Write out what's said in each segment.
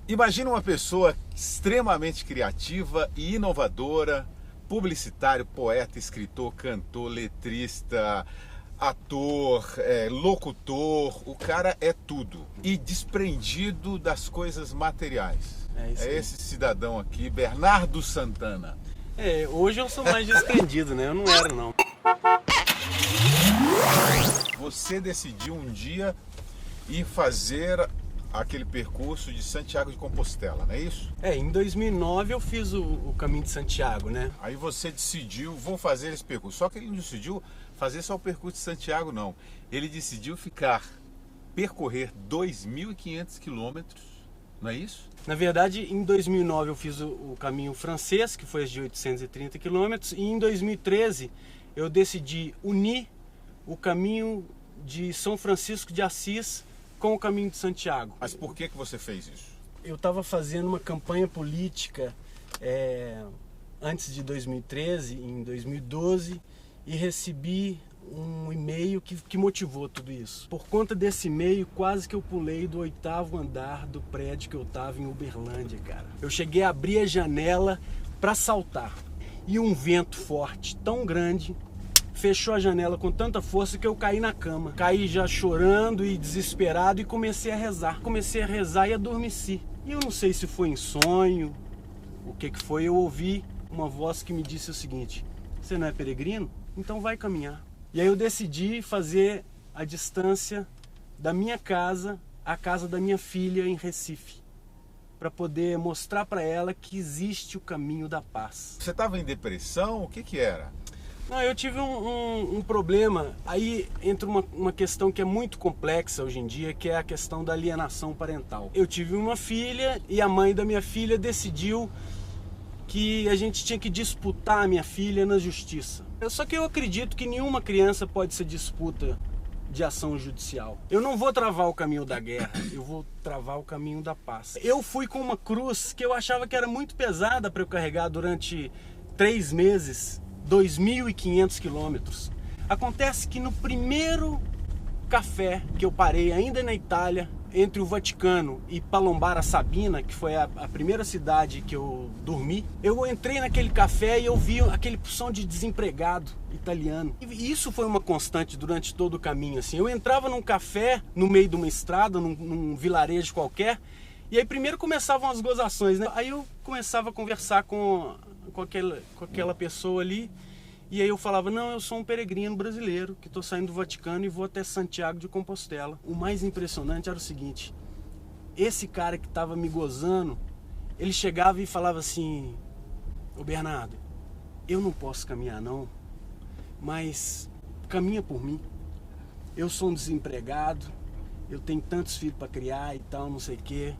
Imagina uma pessoa extremamente criativa e inovadora, publicitário, poeta, escritor, cantor, letrista, ator, locutor, o cara é tudo. E desprendido das coisas materiais. É esse cidadão aqui, Bernardo Santana. Hoje eu sou mais desprendido, né? Eu não era, não. Você decidiu um dia ir fazer aquele percurso de Santiago de Compostela, não é isso? Em 2009 eu fiz o Caminho de Santiago, né? Aí você decidiu, vou fazer esse percurso. Só que ele não decidiu fazer só o percurso de Santiago, não. Ele decidiu percorrer 2.500 quilômetros, não é isso? Na verdade, em 2009 eu fiz o caminho francês, que foi de 830 quilômetros, e em 2013 eu decidi unir o caminho de São Francisco de Assis com o Caminho de Santiago. Mas por que você fez isso? Eu estava fazendo uma campanha política antes de 2013, em 2012, e recebi um e-mail que motivou tudo isso. Por conta desse e-mail, quase que eu pulei do 8º andar do prédio que eu estava em Uberlândia, cara. Eu cheguei a abrir a janela para saltar. E um vento forte, tão grande, fechou a janela com tanta força que eu caí na cama. Caí já chorando e desesperado e comecei a rezar. Comecei a rezar e adormeci. E eu não sei se foi em sonho, o que foi, eu ouvi uma voz que me disse o seguinte: você não é peregrino? Então vai caminhar. E aí eu decidi fazer a distância da minha casa à casa da minha filha em Recife, para poder mostrar para ela que existe o caminho da paz. Você estava em depressão? O que era? Não, eu tive um problema. Aí entra uma questão que é muito complexa hoje em dia, que é a questão da alienação parental. Eu tive uma filha e a mãe da minha filha decidiu que a gente tinha que disputar a minha filha na justiça. Só que eu acredito que nenhuma criança pode ser disputa de ação judicial. Eu não vou travar o caminho da guerra, eu vou travar o caminho da paz. Eu fui com uma cruz que eu achava que era muito pesada para eu carregar durante 3 meses, 2.500 quilômetros. Acontece que no primeiro café que eu parei, ainda na Itália, entre o Vaticano e Palombara Sabina, que foi a primeira cidade que eu dormi, eu entrei naquele café e eu vi aquele som de desempregado italiano. E isso foi uma constante durante todo o caminho, assim. Eu entrava num café, no meio de uma estrada, num vilarejo qualquer, e aí primeiro começavam as gozações, né? Aí eu começava a conversar com aquela pessoa ali, e aí eu falava: não, eu sou um peregrino brasileiro que estou saindo do Vaticano e vou até Santiago de Compostela. O mais impressionante era o seguinte: esse cara que estava me gozando, ele chegava e falava assim: ô Bernardo, eu não posso caminhar não, mas caminha por mim. Eu sou um desempregado, eu tenho tantos filhos para criar e tal, não sei o quê,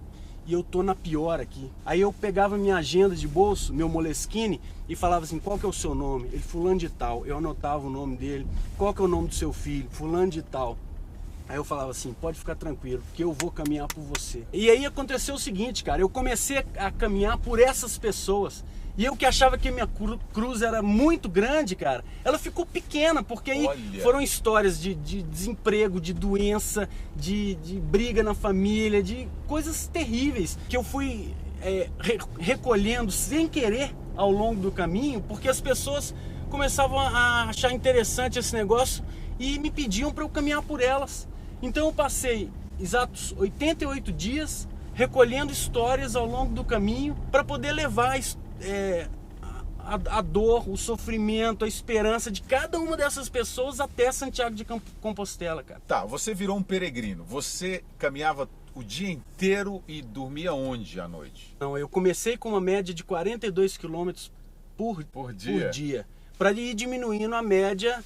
e eu tô na pior aqui. Aí eu pegava minha agenda de bolso, meu Moleskine, e falava assim: qual que é o seu nome? Ele: fulano de tal. Eu anotava o nome dele. Qual que é o nome do seu filho? Fulano de tal. Aí eu falava assim: pode ficar tranquilo, porque eu vou caminhar por você. E aí aconteceu o seguinte, cara, eu comecei a caminhar por essas pessoas. E eu que achava que minha cruz era muito grande, cara, ela ficou pequena, porque aí foram histórias de desemprego, de doença, de briga na família, de coisas terríveis que eu fui recolhendo sem querer ao longo do caminho, porque as pessoas começavam a achar interessante esse negócio e me pediam para eu caminhar por elas. Então eu passei exatos 88 dias recolhendo histórias ao longo do caminho para poder levar a dor, o sofrimento, a esperança de cada uma dessas pessoas até Santiago de Compostela, cara. Tá, você virou um peregrino. Você caminhava o dia inteiro e dormia onde à noite? Não, eu comecei com uma média de 42 quilômetros por dia. Para ir diminuindo a média.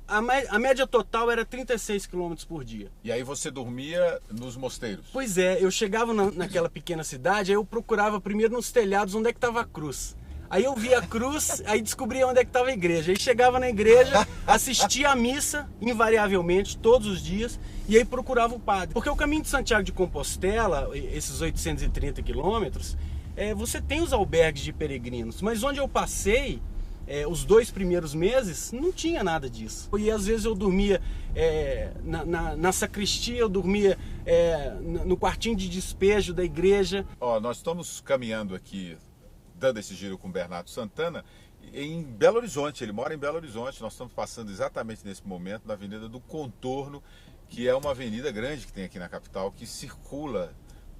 A média total era 36 quilômetros por dia. E aí você dormia nos mosteiros? Pois é, eu chegava naquela pequena cidade, aí eu procurava primeiro nos telhados onde é que estava a cruz. Aí eu via a cruz, aí descobria onde é que estava a igreja. Aí chegava na igreja, assistia a missa, invariavelmente, todos os dias, e aí procurava o padre. Porque o caminho de Santiago de Compostela, esses 830 quilômetros, você tem os albergues de peregrinos, mas onde eu passei, os 2 primeiros meses, não tinha nada disso. E às vezes eu dormia na sacristia, eu dormia no quartinho de despejo da igreja. Ó, nós estamos caminhando aqui, dando esse giro com o Bernardo Santana, em Belo Horizonte. Ele mora em Belo Horizonte. Nós estamos passando exatamente nesse momento na Avenida do Contorno, que é uma avenida grande que tem aqui na capital, que circula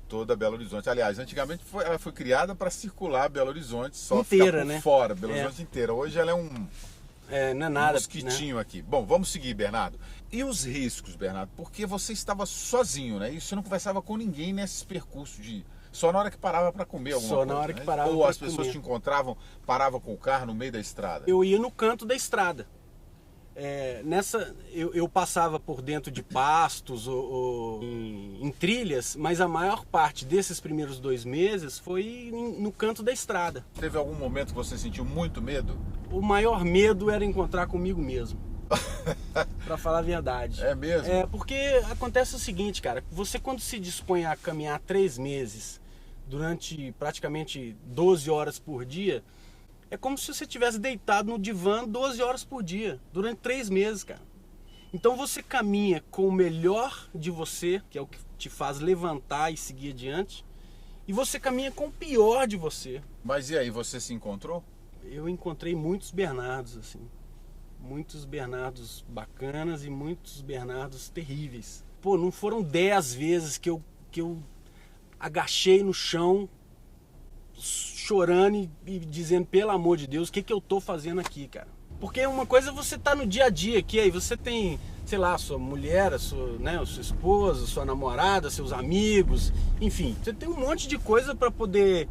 toda Belo Horizonte. Aliás, antigamente ela foi criada para circular Belo Horizonte, só inteira, ficar por né? fora, Belo Horizonte inteira. Hoje ela é não é nada, um mosquitinho, né? Aqui. Bom, vamos seguir, Bernardo. E os riscos, Bernardo? Porque você estava sozinho, né? E você não conversava com ninguém nesses percursos só na hora que parava para comer alguma coisa. Só na hora né? que parava. Ou as pessoas te encontravam, paravam com o carro no meio da estrada? Eu ia no canto da estrada. Eu passava por dentro de pastos ou em trilhas, mas a maior parte desses primeiros 2 meses foi no canto da estrada. Teve algum momento que você sentiu muito medo? O maior medo era encontrar comigo mesmo. Pra falar a verdade. É mesmo? Porque acontece o seguinte, cara. Você, quando se dispõe a caminhar 3 meses, durante praticamente 12 horas por dia, é como se você tivesse deitado no divã 12 horas por dia, durante 3 meses, cara. Então você caminha com o melhor de você, que é o que te faz levantar e seguir adiante, e você caminha com o pior de você. Mas e aí, você se encontrou? Eu encontrei muitos Bernardos, assim. Muitos Bernardos bacanas e muitos Bernardos terríveis. Pô, não foram 10 vezes que eu agachei no chão, chorando e dizendo, pelo amor de Deus, o que eu tô fazendo aqui, cara? Porque uma coisa é você tá no dia a dia aqui, aí você tem, sei lá, sua mulher, sua esposa, sua namorada, seus amigos, enfim, você tem um monte de coisa para poder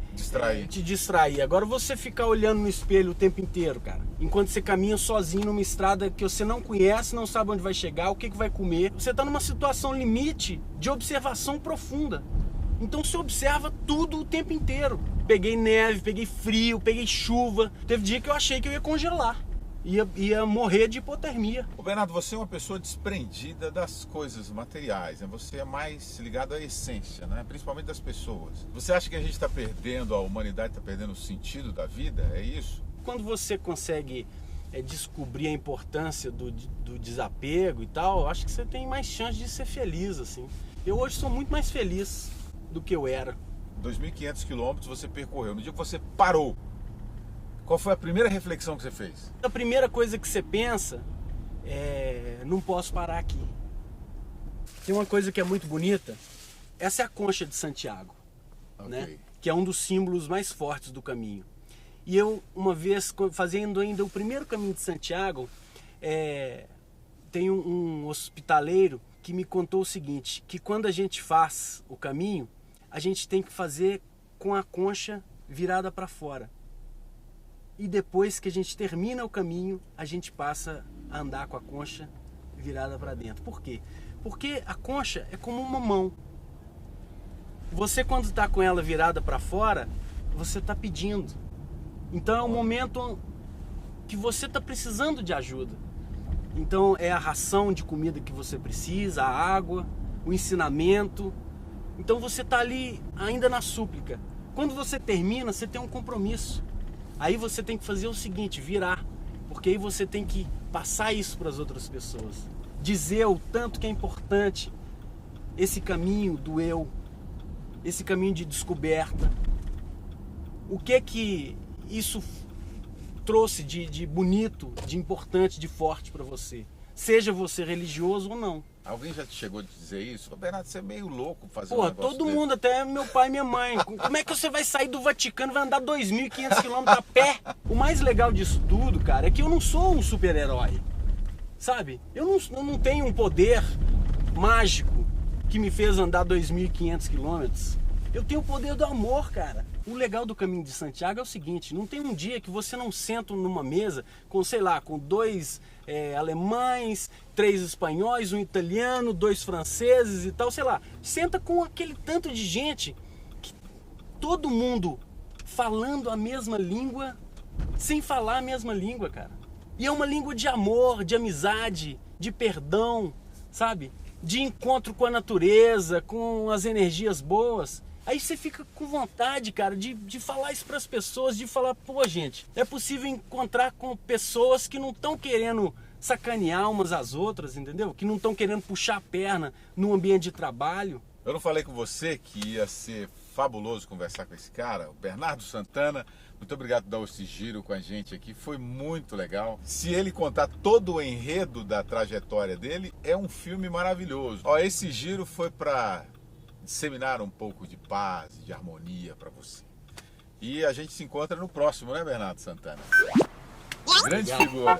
te distrair. Agora você ficar olhando no espelho o tempo inteiro, cara, enquanto você caminha sozinho numa estrada que você não conhece, não sabe onde vai chegar, o que vai comer, você tá numa situação limite de observação profunda. Então você observa tudo o tempo inteiro. Peguei neve, peguei frio, peguei chuva. Teve dia que eu achei que eu ia congelar. Ia morrer de hipotermia. Ô Bernardo, você é uma pessoa desprendida das coisas materiais, né? Você é mais ligado à essência, né? Principalmente das pessoas. Você acha que a gente está perdendo, a humanidade está perdendo o sentido da vida? É isso? Quando você consegue descobrir a importância do desapego e tal, eu acho que você tem mais chance de ser feliz, assim. Eu hoje sou muito mais feliz do que eu era. 2.500 quilômetros você percorreu. No dia que você parou, qual foi a primeira reflexão que você fez? A primeira coisa que você pensa é: não posso parar aqui. Tem uma coisa que é muito bonita. Essa é a concha de Santiago, né? Que é um dos símbolos mais fortes do caminho. E eu, uma vez, fazendo ainda o primeiro caminho de Santiago, tem um hospitaleiro que me contou o seguinte, que quando a gente faz o caminho, a gente tem que fazer com a concha virada para fora. E depois que a gente termina o caminho, a gente passa a andar com a concha virada para dentro. Por quê? Porque a concha é como uma mão. Você, quando está com ela virada para fora, você está pedindo. Então é um momento que você está precisando de ajuda. Então é a ração de comida que você precisa, a água, o ensinamento. Então você está ali ainda na súplica. Quando você termina, você tem um compromisso. Aí você tem que fazer o seguinte, virar. Porque aí você tem que passar isso para as outras pessoas. Dizer o tanto que é importante esse caminho do eu, esse caminho de descoberta. O que isso trouxe de bonito, de importante, de forte para você. Seja você religioso ou não. Alguém já te chegou a dizer isso? Bernardo, você é meio louco fazer Pô, um negócio todo desse. mundo, até meu pai e minha mãe. Como é que você vai sair do Vaticano e vai andar 2.500 quilômetros a pé? O mais legal disso tudo, cara, é que eu não sou um super-herói. Sabe? Eu não tenho um poder mágico que me fez andar 2.500 quilômetros. Eu tenho o poder do amor, cara. O legal do Caminho de Santiago é o seguinte, não tem um dia que você não senta numa mesa com, sei lá, com 2 alemães, 3 espanhóis, 1 italiano, 2 franceses e tal, sei lá. Senta com aquele tanto de gente, que todo mundo falando a mesma língua, sem falar a mesma língua, cara. E é uma língua de amor, de amizade, de perdão, sabe? De encontro com a natureza, com as energias boas. Aí você fica com vontade, cara, de falar isso para as pessoas, de falar, pô, gente, é possível encontrar com pessoas que não estão querendo sacanear umas às outras, entendeu? Que não estão querendo puxar a perna no ambiente de trabalho. Eu não falei com você que ia ser fabuloso conversar com esse cara, o Bernardo Santana. Muito obrigado por dar esse giro com a gente aqui, foi muito legal. Se ele contar todo o enredo da trajetória dele, é um filme maravilhoso. Ó, esse giro foi para disseminar um pouco de paz, de harmonia para você. E a gente se encontra no próximo, né, Bernardo Santana? Grande figura.